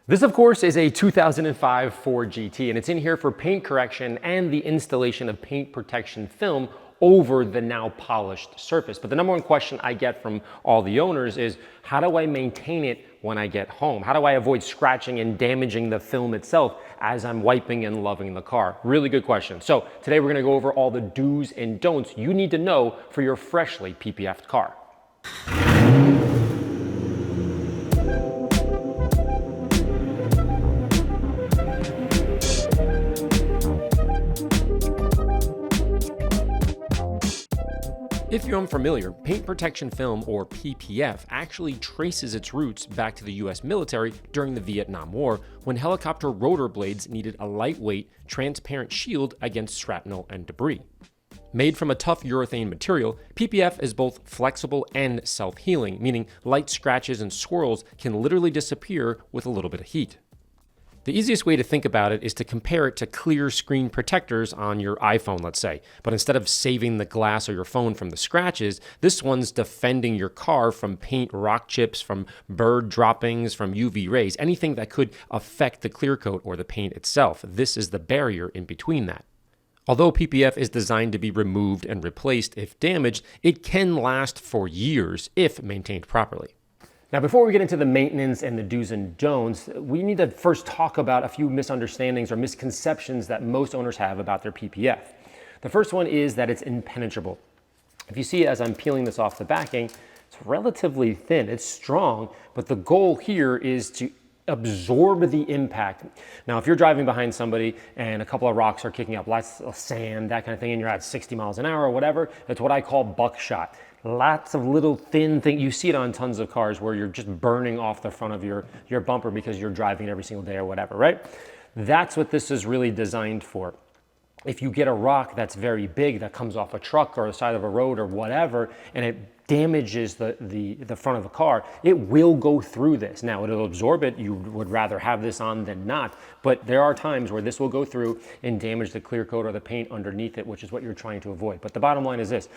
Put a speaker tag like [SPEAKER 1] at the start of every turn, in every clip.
[SPEAKER 1] This, of course, is a 2005 Ford GT, and it's in here for paint correction and the installation of paint protection film over the now polished surface. But the number one question I get from all the owners is, how do I maintain it when I get home? How do I avoid scratching and damaging the film itself as I'm wiping and loving the car? Really good question. So today we're gonna go over all the do's and don'ts you need to know for your freshly PPF'd car. If you're unfamiliar, paint protection film, or PPF, actually traces its roots back to the US military during the Vietnam War, when helicopter rotor blades needed a lightweight, transparent shield against shrapnel and debris. Made from a tough urethane material, PPF is both flexible and self-healing, meaning light scratches and swirls can literally disappear with a little bit of heat. The easiest way to think about it is to compare it to clear screen protectors on your iPhone, let's say. But instead of saving the glass or your phone from the scratches, this one's defending your car from paint rock chips, from bird droppings, from UV rays, anything that could affect the clear coat or the paint itself. This is the barrier in between that. Although PPF is designed to be removed and replaced if damaged, it can last for years if maintained properly. Now, before we get into the maintenance and the do's and don'ts, we need to first talk about a few misunderstandings or misconceptions that most owners have about their PPF. The first one is that it's impenetrable. If you see, as I'm peeling this off the backing, it's relatively thin, it's strong, but the goal here is to absorb the impact. Now, if you're driving behind somebody and a couple of rocks are kicking up, lots of sand, that kind of thing, and you're at 60 miles an hour or whatever, that's what I call buckshot. Lots of little thin things. You see it on tons of cars where you're just burning off the front of your bumper because you're driving it every single day or whatever, right? That's what this is really designed for. If you get a rock that's very big that comes off a truck or the side of a road or whatever, and it damages the front of the car, it will go through this. Now, it'll absorb it. You would rather have this on than not, but there are times where this will go through and damage the clear coat or the paint underneath it, which is what you're trying to avoid. But the bottom line is this: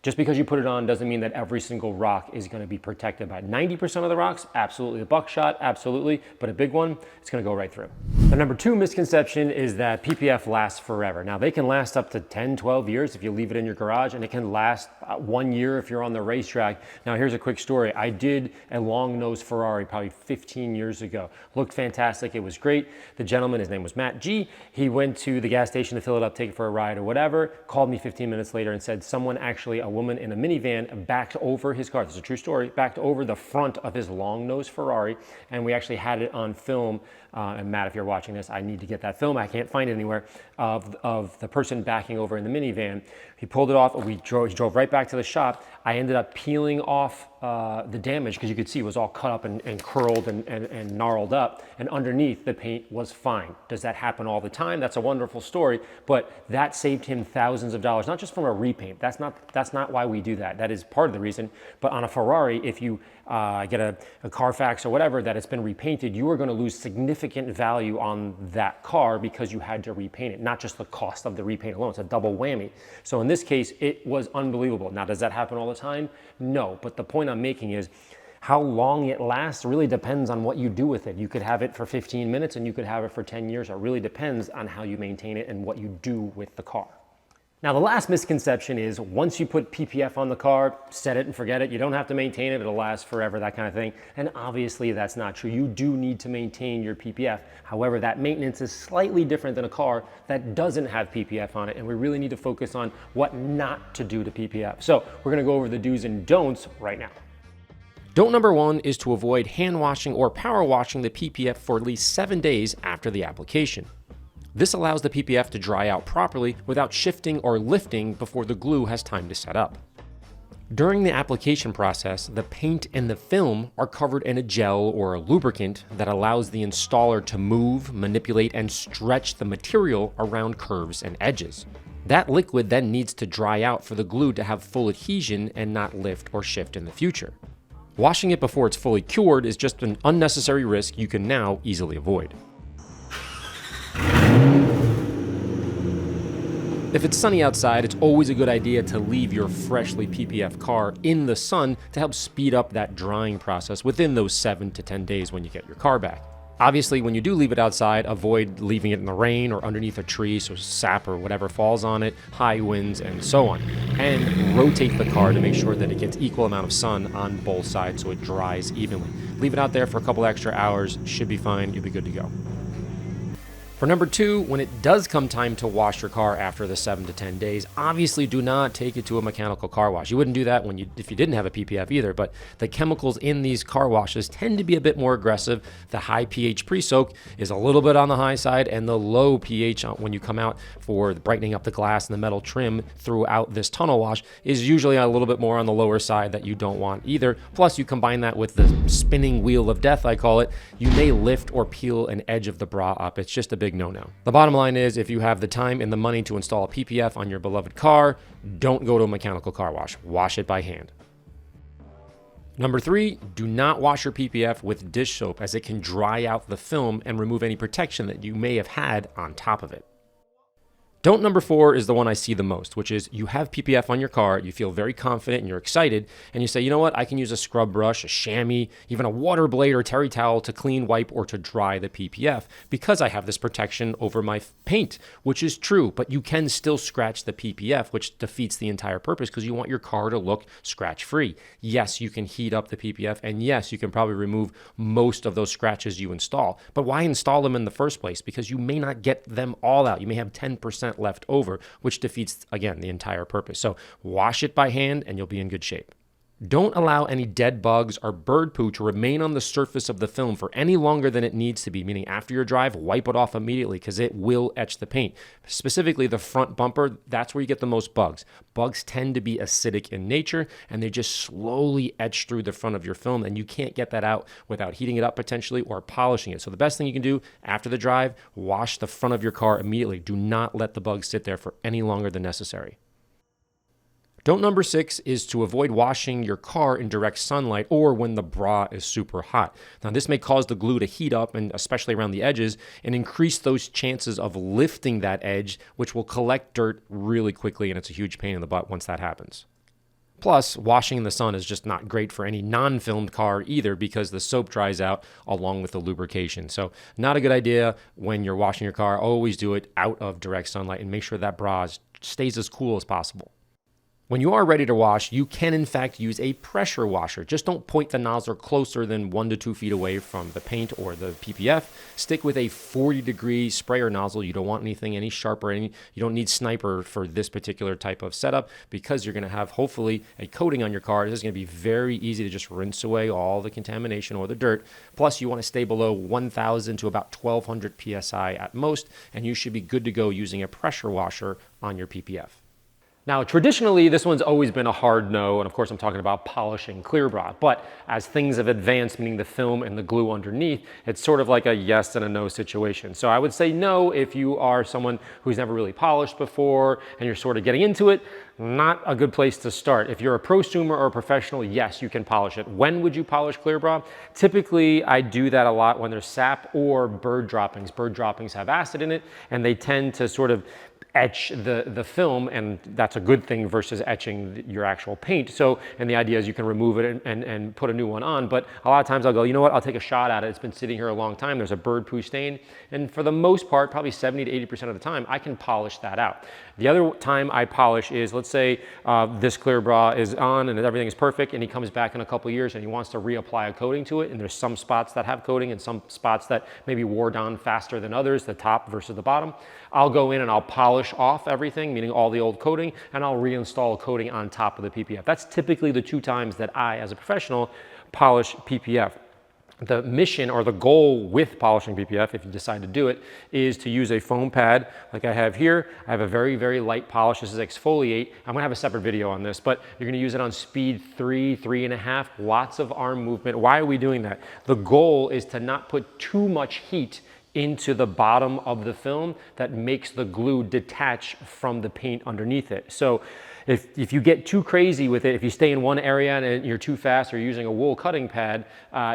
[SPEAKER 1] just because you put it on doesn't mean that every single rock is going to be protected by 90% of the rocks. Absolutely. A buckshot, absolutely. But a big one, it's going to go right through. The number two misconception is that PPF lasts forever. Now, they can last up to 10, 12 years if you leave it in your garage, and it can last 1 year if you're on the racetrack. Now, here's a quick story. I did a long nose Ferrari probably 15 years ago. Looked fantastic. It was great. The gentleman, his name was Matt G. He went to the gas station to fill it up, take it for a ride or whatever, called me 15 minutes later and said someone actually, a woman in a minivan, backed over his car. This is a true story. Backed over the front of his long nose Ferrari, and we actually had it on film. And Matt, if you're watching this, I need to get that film. I can't find it anywhere of the person backing over in the minivan. He pulled it off. He drove right back to the shop. I ended up peeling off the damage because you could see it was all cut up and curled and gnarled up. And underneath, the paint was fine. Does that happen all the time? That's a wonderful story, but that saved him thousands of dollars, not just from a repaint. That's not why we do that. That is part of the reason. But on a Ferrari, if you get a Carfax or whatever that it's been repainted, you are going to lose significant value on that car because you had to repaint it, not just the cost of the repaint alone. It's a double whammy. So in this case, it was unbelievable. Now, does that happen all the time? No, but the point I'm making is how long it lasts really depends on what you do with it. You could have it for 15 minutes and you could have it for 10 years. It really depends on how you maintain it and what you do with the car. Now, the last misconception is once you put PPF on the car, set it and forget it. You don't have to maintain it. It'll last forever, that kind of thing. And obviously that's not true. You do need to maintain your PPF. However, that maintenance is slightly different than a car that doesn't have PPF on it. And we really need to focus on what not to do to PPF. So we're going to go over the do's and don'ts right now. Don't number one is to avoid hand washing or power washing the PPF for at least 7 days after the application. This allows the PPF to dry out properly without shifting or lifting before the glue has time to set up. During the application process, the paint and the film are covered in a gel or a lubricant that allows the installer to move, manipulate, and stretch the material around curves and edges. That liquid then needs to dry out for the glue to have full adhesion and not lift or shift in the future. Washing it before it's fully cured is just an unnecessary risk you can now easily avoid. If it's sunny outside, it's always a good idea to leave your freshly PPF car in the sun to help speed up that drying process within those 7 to 10 days when you get your car back. Obviously, when you do leave it outside, avoid leaving it in the rain or underneath a tree so sap or whatever falls on it, high winds, and so on. And rotate the car to make sure that it gets equal amount of sun on both sides so it dries evenly. Leave it out there for a couple extra hours, should be fine, you'll be good to go. For number 2, when it does come time to wash your car after the 7 to 10 days, obviously do not take it to a mechanical car wash. You wouldn't do that if you didn't have a PPF either, but the chemicals in these car washes tend to be a bit more aggressive. The high pH pre-soak is a little bit on the high side, and the low pH when you come out for brightening up the glass and the metal trim throughout this tunnel wash is usually a little bit more on the lower side that you don't want either. Plus, you combine that with the spinning wheel of death, I call it, you may lift or peel an edge of the bra up. It's just a big no-no. The bottom line is, if you have the time and the money to install a PPF on your beloved car, don't go to a mechanical car wash. Wash it by hand. Number 3, do not wash your PPF with dish soap, as it can dry out the film and remove any protection that you may have had on top of it. Don't number 4 is the one I see the most, which is you have PPF on your car, you feel very confident and you're excited, and you say, you know what, I can use a scrub brush, a chamois, even a water blade or terry towel to clean, wipe, or to dry the PPF because I have this protection over my paint, which is true, but you can still scratch the PPF, which defeats the entire purpose because you want your car to look scratch-free. Yes, you can heat up the PPF, and yes, you can probably remove most of those scratches you install, but why install them in the first place? Because you may not get them all out. You may have 10% left over, which defeats, again, the entire purpose. So wash it by hand and you'll be in good shape. Don't allow any dead bugs or bird poo to remain on the surface of the film for any longer than it needs to be, meaning after your drive, wipe it off immediately because it will etch the paint. Specifically, the front bumper, that's where you get the most bugs. Bugs tend to be acidic in nature, and they just slowly etch through the front of your film, and you can't get that out without heating it up potentially or polishing it. So the best thing you can do after the drive, wash the front of your car immediately. Do not let the bugs sit there for any longer than necessary. Don't number 6 is to avoid washing your car in direct sunlight or when the bra is super hot. Now, this may cause the glue to heat up, and especially around the edges, and increase those chances of lifting that edge, which will collect dirt really quickly, and it's a huge pain in the butt once that happens. Plus, washing in the sun is just not great for any non-filmed car either because the soap dries out along with the lubrication. So not a good idea when you're washing your car. Always do it out of direct sunlight and make sure that bra stays as cool as possible. When you are ready to wash, you can in fact use a pressure washer. Just don't point the nozzle closer than 1 to 2 feet away from the paint or the PPF. Stick with a 40-degree sprayer nozzle. You don't want anything any sharper. You don't need sniper for this particular type of setup because you're going to have hopefully a coating on your car. This is going to be very easy to just rinse away all the contamination or the dirt. Plus, you want to stay below 1,000 to about 1,200 PSI at most, and you should be good to go using a pressure washer on your PPF. Now, traditionally, this one's always been a hard no, and of course I'm talking about polishing clear bra, but as things have advanced, meaning the film and the glue underneath, it's sort of like a yes and a no situation. So I would say no if you are someone who's never really polished before and you're sort of getting into it. Not a good place to start. If you're a prosumer or a professional, yes, you can polish it. When would you polish clear bra? Typically, I do that a lot when there's sap or bird droppings. Bird droppings have acid in it, and they tend to sort of etch the film, and that's a good thing versus etching your actual paint. So, and the idea is you can remove it and put a new one on, but a lot of times I'll go, you know what, I'll take a shot at it. It's been sitting here a long time. There's a bird poo stain, and for the most part, probably 70 to 80% of the time, I can polish that out. The other time I polish is, let's say this clear bra is on and everything is perfect, and he comes back in a couple years and he wants to reapply a coating to it, and there's some spots that have coating and some spots that maybe wore down faster than others, the top versus the bottom. I'll go in and I'll polish off everything, meaning all the old coating, and I'll reinstall a coating on top of the PPF. That's typically the 2 times that I, as a professional, polish PPF. The mission or the goal with polishing PPF, if you decide to do it, is to use a foam pad like I have here. I have a very, very light polish. This is exfoliate. I'm gonna have a separate video on this, but you're gonna use it on speed 3, 3.5, lots of arm movement. Why are we doing that? The goal is to not put too much heat into the bottom of the film that makes the glue detach from the paint underneath it. So if you get too crazy with it, if you stay in one area and you're too fast or you're using a wool cutting pad,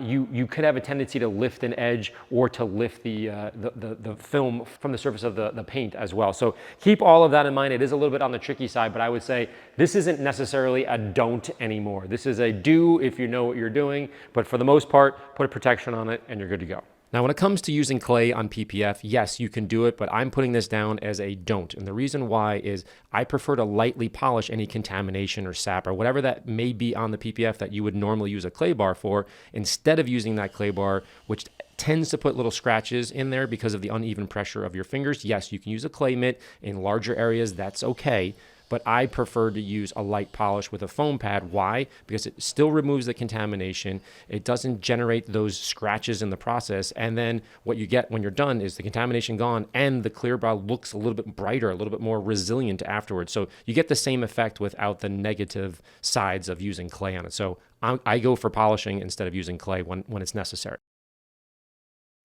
[SPEAKER 1] you could have a tendency to lift an edge or to lift the film from the surface of the paint as well. So keep all of that in mind. It is a little bit on the tricky side, but I would say this isn't necessarily a don't anymore. This is a do if you know what you're doing, but for the most part, put a protection on it and you're good to go. Now, when it comes to using clay on PPF, yes, you can do it, but I'm putting this down as a don't. And the reason why is I prefer to lightly polish any contamination or sap or whatever that may be on the PPF that you would normally use a clay bar for, instead of using that clay bar, which tends to put little scratches in there because of the uneven pressure of your fingers. Yes, you can use a clay mitt in larger areas. That's okay. But I prefer to use a light polish with a foam pad. Why? Because it still removes the contamination. It doesn't generate those scratches in the process. And then what you get when you're done is the contamination gone and the clear bar looks a little bit brighter, a little bit more resilient afterwards. So you get the same effect without the negative sides of using clay on it. So I go for polishing instead of using clay when it's necessary.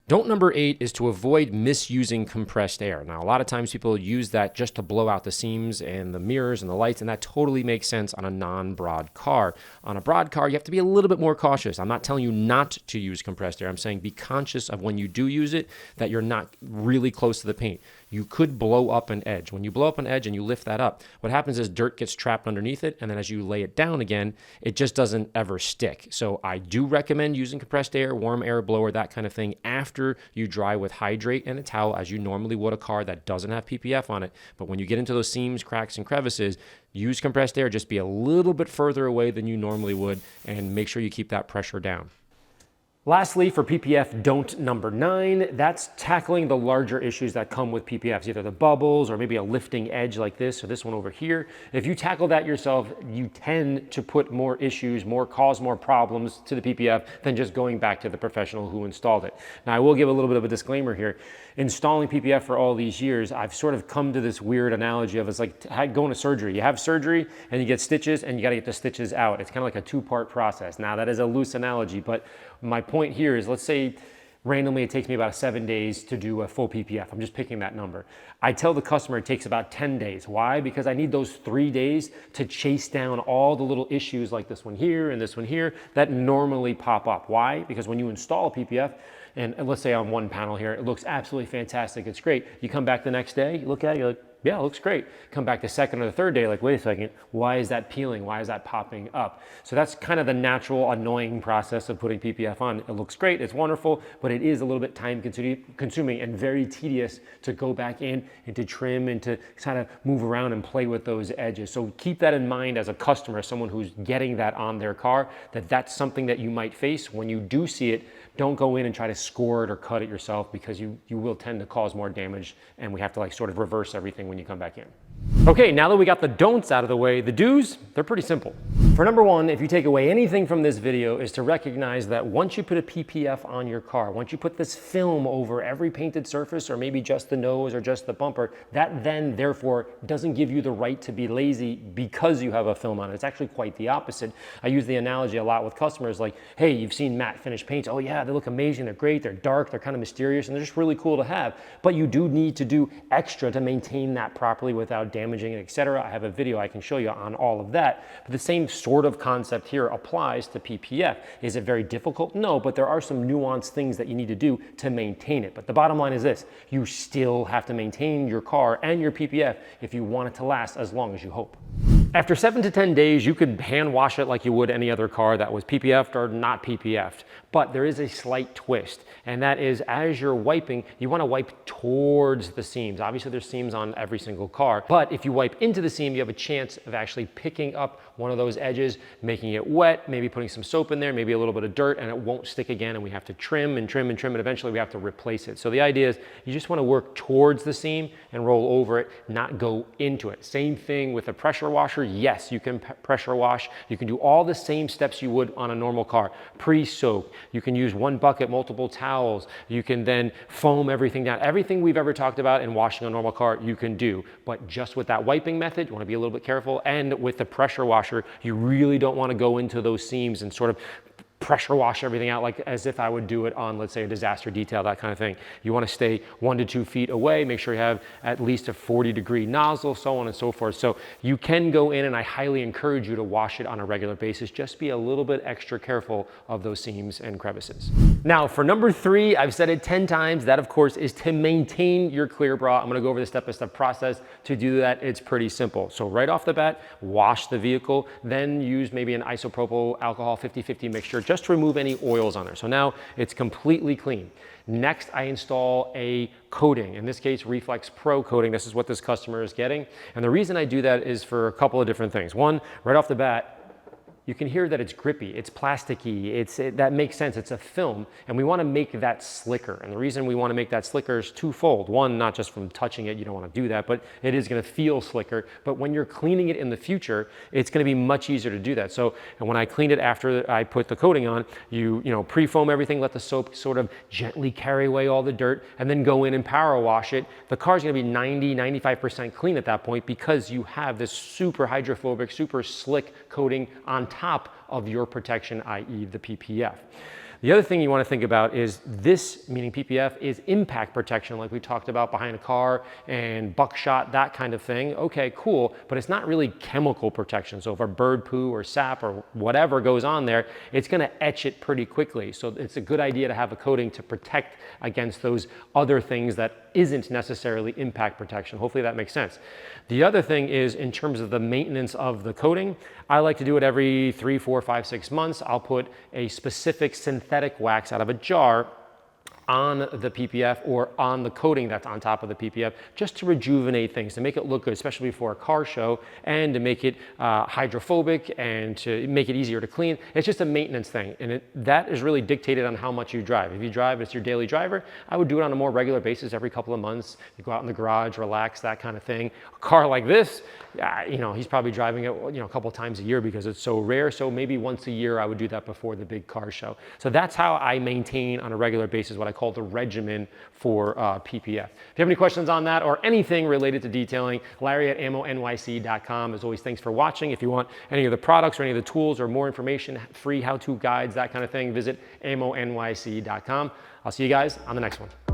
[SPEAKER 1] Don't number 8 is to avoid misusing compressed air. Now, a lot of times people use that just to blow out the seams and the mirrors and the lights, and that totally makes sense on a non-broad car. On a broad car, you have to be a little bit more cautious. I'm not telling you not to use compressed air. I'm saying be conscious of when you do use it, that you're not really close to the paint. You could blow up an edge. When you blow up an edge and you lift that up, what happens is dirt gets trapped underneath it, and then as you lay it down again, it just doesn't ever stick. So I do recommend using compressed air, warm air blower, that kind of thing after you dry with hydrate and a towel as you normally would a car that doesn't have PPF on it. But when you get into those seams, cracks, and crevices, use compressed air. Just be a little bit further away than you normally would and make sure you keep that pressure down. Lastly, for PPF don't number 9, that's tackling the larger issues that come with PPFs, either the bubbles or maybe a lifting edge like this or this one over here. If you tackle that yourself, you tend to put more issues, cause more problems to the PPF than just going back to the professional who installed it. Now, I will give a little bit of a disclaimer here. Installing PPF for all these years, I've sort of come to this weird analogy of it's like going to surgery. You have surgery and you get stitches and you got to get the stitches out. It's kind of like a two-part process. Now, that is a loose analogy, but my point here is, let's say randomly it takes me about 7 days to do a full PPF. I'm just picking that number. I tell the customer it takes about 10 days. Why? Because I need those 3 days to chase down all the little issues like this one here and this one here that normally pop up. Why? Because when you install a PPF, and let's say on one panel here, it looks absolutely fantastic, it's great. You come back the next day, you look at it, you're like, yeah, it looks great. Come back the second or the third day, like, wait a second, why is that peeling? Why is that popping up? So that's kind of the natural, annoying process of putting PPF on. It looks great, it's wonderful, but it is a little bit time consuming and very tedious to go back in and to trim and to kind of move around and play with those edges. So keep that in mind as a customer, someone who's getting that on their car, that that's something that you might face. When you do see it, don't go in and try to score it or cut it yourself, because you will tend to cause more damage, and we have to like sort of reverse everything when you come back in. Okay, now that we got the don'ts out of the way, the do's, they're pretty simple. For number 1, if you take away anything from this video, is to recognize that once you put a PPF on your car, once you put this film over every painted surface or maybe just the nose or just the bumper, that then therefore doesn't give you the right to be lazy because you have a film on it. It's actually quite the opposite. I use the analogy a lot with customers like, hey, you've seen matte finish paints. Oh yeah, they look amazing, they're great, they're dark, they're kind of mysterious, and they're just really cool to have. But you do need to do extra to maintain that properly without damaging it, etc. I have a video I can show you on all of that. But the same sort of concept here applies to PPF. Is it very difficult? No, but there are some nuanced things that you need to do to maintain it. But the bottom line is this: you still have to maintain your car and your PPF if you want it to last as long as you hope. After 7 to 10 days, you could hand wash it like you would any other car that was PPF'd or not PPF'd. But there is a slight twist, and that is as you're wiping, you want to wipe towards the seams. Obviously, there's seams on every single car, but if you wipe into the seam, you have a chance of actually picking up one of those edges, making it wet, maybe putting some soap in there, maybe a little bit of dirt, and it won't stick again, and we have to trim and trim and trim, and eventually we have to replace it. So the idea is you just want to work towards the seam and roll over it, not go into it. Same thing with a pressure washer. Yes, you can pressure wash. You can do all the same steps you would on a normal car. Pre-soak. You can use one bucket, multiple towels. You can then foam everything down. Everything we've ever talked about in washing a normal car, you can do. But just with that wiping method, you want to be a little bit careful. And with the pressure washer, you really don't want to go into those seams and sort of pressure wash everything out like as if I would do it on, let's say, a disaster detail, that kind of thing. You want to stay 1 to 2 feet away, make sure you have at least a 40-degree nozzle, so on and so forth. So you can go in, and I highly encourage you to wash it on a regular basis. Just be a little bit extra careful of those seams and crevices. Now, for number 3, I've said it 10 times. That, of course, is to maintain your clear bra. I'm going to go over the step-by-step process. To do that, it's pretty simple. So right off the bat, wash the vehicle, then use maybe an isopropyl alcohol 50-50 mixture just to remove any oils on there. So now it's completely clean. Next, I install a coating, in this case, Reflex Pro coating. This is what this customer is getting. And the reason I do that is for a couple of different things. One, right off the bat, you can hear that it's grippy, it's plasticky, that makes sense, it's a film, and we wanna make that slicker. And the reason we wanna make that slicker is twofold. One, not just from touching it, you don't wanna do that, but it is gonna feel slicker. But when you're cleaning it in the future, it's gonna be much easier to do that. So, and when I cleaned it after I put the coating on, you know, pre-foam everything, let the soap sort of gently carry away all the dirt, and then go in and power wash it. The car's gonna be 90–95% clean at that point because you have this super hydrophobic, super slick coating on top of your protection, i.e. the PPF. The other thing you want to think about is this, meaning PPF, is impact protection, like we talked about behind a car and buckshot, that kind of thing. Okay, cool, but it's not really chemical protection. So if a bird poo or sap or whatever goes on there, it's going to etch it pretty quickly. So it's a good idea to have a coating to protect against those other things that isn't necessarily impact protection. Hopefully that makes sense. The other thing is, in terms of the maintenance of the coating, I like to do it every 3, 4, 5, 6 months. I'll put a specific synthetic wax out of a jar on the PPF or on the coating that's on top of the PPF, just to rejuvenate things, to make it look good, especially before a car show, and to make it hydrophobic and to make it easier to clean. It's just a maintenance thing, and that is really dictated on how much you drive. If you drive, it's your daily driver, I would do it on a more regular basis every couple of months. You go out in the garage, relax, that kind of thing. A car like this, you know, he's probably driving it, you know, a couple times a year because it's so rare, so maybe once a year I would do that before the big car show. So that's how I maintain on a regular basis what I call the regimen for PPF. If you have any questions on that or anything related to detailing, Larry at AMMONYC.com. As always, thanks for watching. If you want any of the products or any of the tools or more information, free how-to guides, that kind of thing, visit AMMONYC.com. I'll see you guys on the next one.